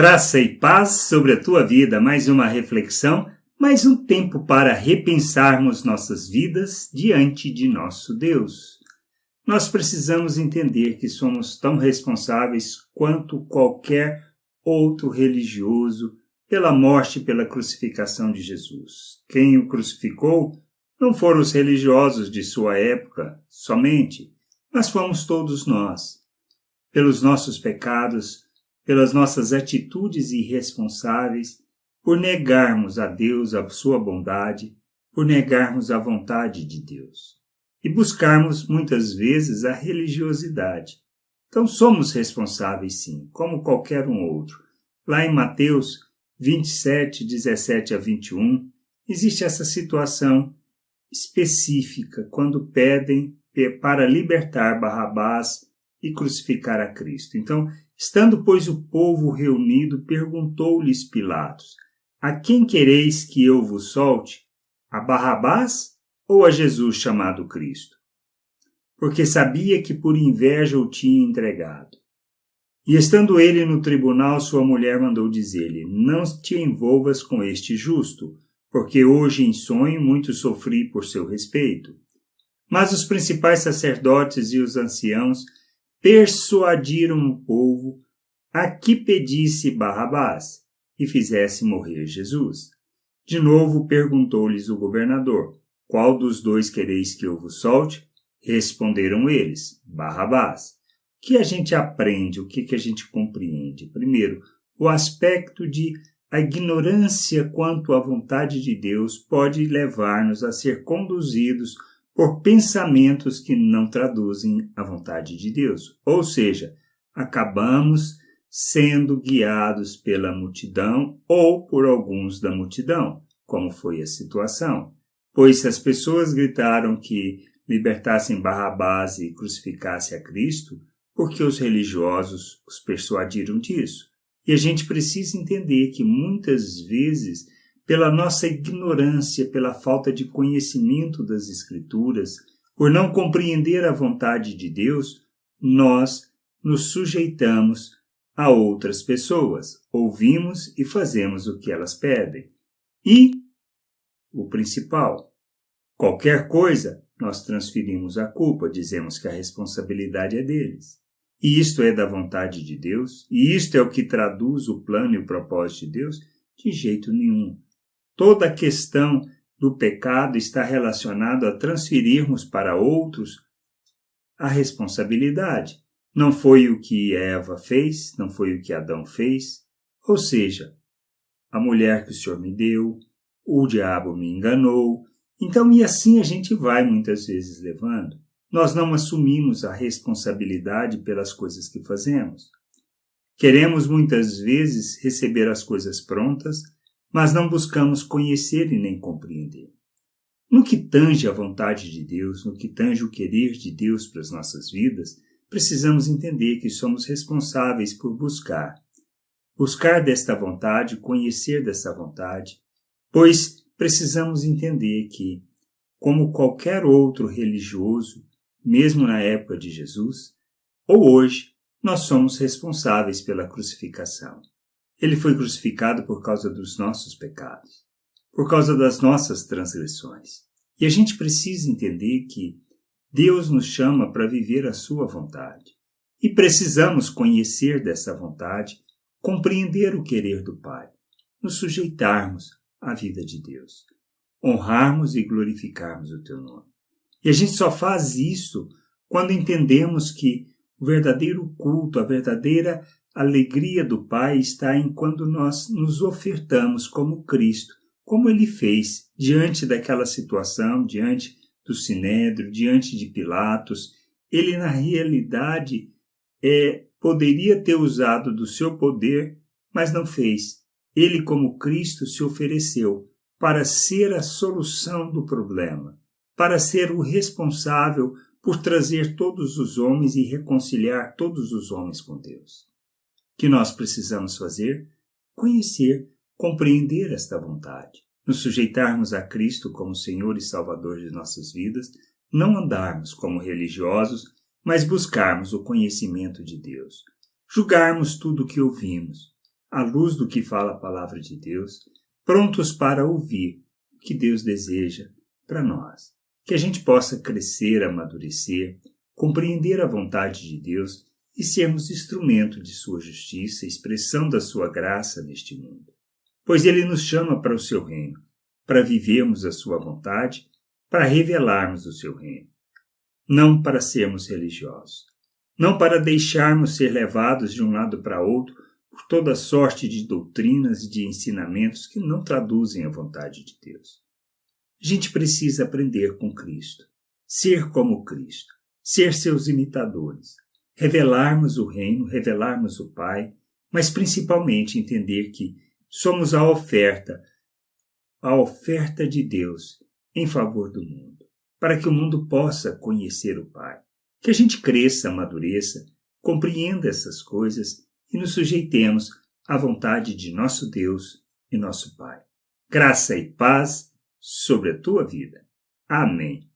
Graça e paz sobre a tua vida, mais uma reflexão, mais um tempo para repensarmos nossas vidas diante de nosso Deus. Nós precisamos entender que somos tão responsáveis quanto qualquer outro religioso pela morte e pela crucificação de Jesus. Quem o crucificou não foram os religiosos de sua época somente, mas fomos todos nós. Pelos nossos pecados, pelas nossas atitudes irresponsáveis, por negarmos a Deus a sua bondade, por negarmos a vontade de Deus e buscarmos muitas vezes a religiosidade. Então somos responsáveis sim, como qualquer um outro. Lá em Mateus 27, 17 a 21, existe essa situação específica quando pedem para libertar Barrabás e crucificar a Cristo. Então, estando, pois, o povo reunido, perguntou-lhes Pilatos: a quem quereis que eu vos solte? A Barrabás ou a Jesus chamado Cristo? Porque sabia que por inveja o tinha entregado. E estando ele no tribunal, sua mulher mandou dizer-lhe: não te envolvas com este justo, porque hoje em sonho muito sofri por seu respeito. Mas os principais sacerdotes e os anciãos persuadiram o povo a que pedisse Barrabás e fizesse morrer Jesus. De novo perguntou-lhes o governador: qual dos dois quereis que eu vos solte? Responderam eles: Barrabás. O que a gente aprende, o que a gente compreende? Primeiro, o aspecto de a ignorância quanto à vontade de Deus pode levar-nos a ser conduzidos por pensamentos que não traduzem a vontade de Deus. Ou seja, acabamos sendo guiados pela multidão ou por alguns da multidão, como foi a situação. Pois se as pessoas gritaram que libertassem Barrabás e crucificassem a Cristo, porque os religiosos os persuadiram disso. E a gente precisa entender que muitas vezes, pela nossa ignorância, pela falta de conhecimento das Escrituras, por não compreender a vontade de Deus, nós nos sujeitamos a outras pessoas, ouvimos e fazemos o que elas pedem. E, o principal, qualquer coisa, nós transferimos a culpa, dizemos que a responsabilidade é deles. E isto é da vontade de Deus? E isto é o que traduz o plano e o propósito de Deus? De jeito nenhum. Toda a questão do pecado está relacionada a transferirmos para outros a responsabilidade. Não foi o que Eva fez, não foi o que Adão fez. Ou seja, a mulher que o Senhor me deu, o diabo me enganou. Então, e assim a gente vai muitas vezes levando. Nós não assumimos a responsabilidade pelas coisas que fazemos. Queremos muitas vezes receber as coisas prontas, mas não buscamos conhecer e nem compreender. No que tange a vontade de Deus, no que tange o querer de Deus para as nossas vidas, precisamos entender que somos responsáveis por buscar desta vontade, conhecer dessa vontade, pois precisamos entender que, como qualquer outro religioso, mesmo na época de Jesus, ou hoje, nós somos responsáveis pela crucificação. Ele foi crucificado por causa dos nossos pecados, por causa das nossas transgressões. E a gente precisa entender que Deus nos chama para viver a sua vontade. E precisamos conhecer dessa vontade, compreender o querer do Pai, nos sujeitarmos à vida de Deus, honrarmos e glorificarmos o teu nome. E a gente só faz isso quando entendemos que o verdadeiro culto, a verdadeira alegria do Pai está em quando nós nos ofertamos como Cristo, como Ele fez diante daquela situação, diante do Sinédrio, diante de Pilatos. Ele, na realidade, poderia ter usado do seu poder, mas não fez. Ele, como Cristo, se ofereceu para ser a solução do problema, para ser o responsável por trazer todos os homens e reconciliar todos os homens com Deus. O que nós precisamos fazer? Conhecer, compreender esta vontade, nos sujeitarmos a Cristo como Senhor e Salvador de nossas vidas, não andarmos como religiosos, mas buscarmos o conhecimento de Deus, julgarmos tudo o que ouvimos, à luz do que fala a palavra de Deus, prontos para ouvir o que Deus deseja para nós. Que a gente possa crescer, amadurecer, compreender a vontade de Deus e sermos instrumento de sua justiça, expressão da sua graça neste mundo. Pois Ele nos chama para o seu reino, para vivermos a sua vontade, para revelarmos o seu reino. Não para sermos religiosos, não para deixarmos ser levados de um lado para outro por toda sorte de doutrinas e de ensinamentos que não traduzem a vontade de Deus. A gente precisa aprender com Cristo, ser como Cristo, ser seus imitadores, revelarmos o reino, revelarmos o Pai, mas principalmente entender que somos a oferta de Deus em favor do mundo, para que o mundo possa conhecer o Pai. Que a gente cresça, amadureça, compreenda essas coisas e nos sujeitemos à vontade de nosso Deus e nosso Pai. Graça e paz sobre a tua vida. Amém.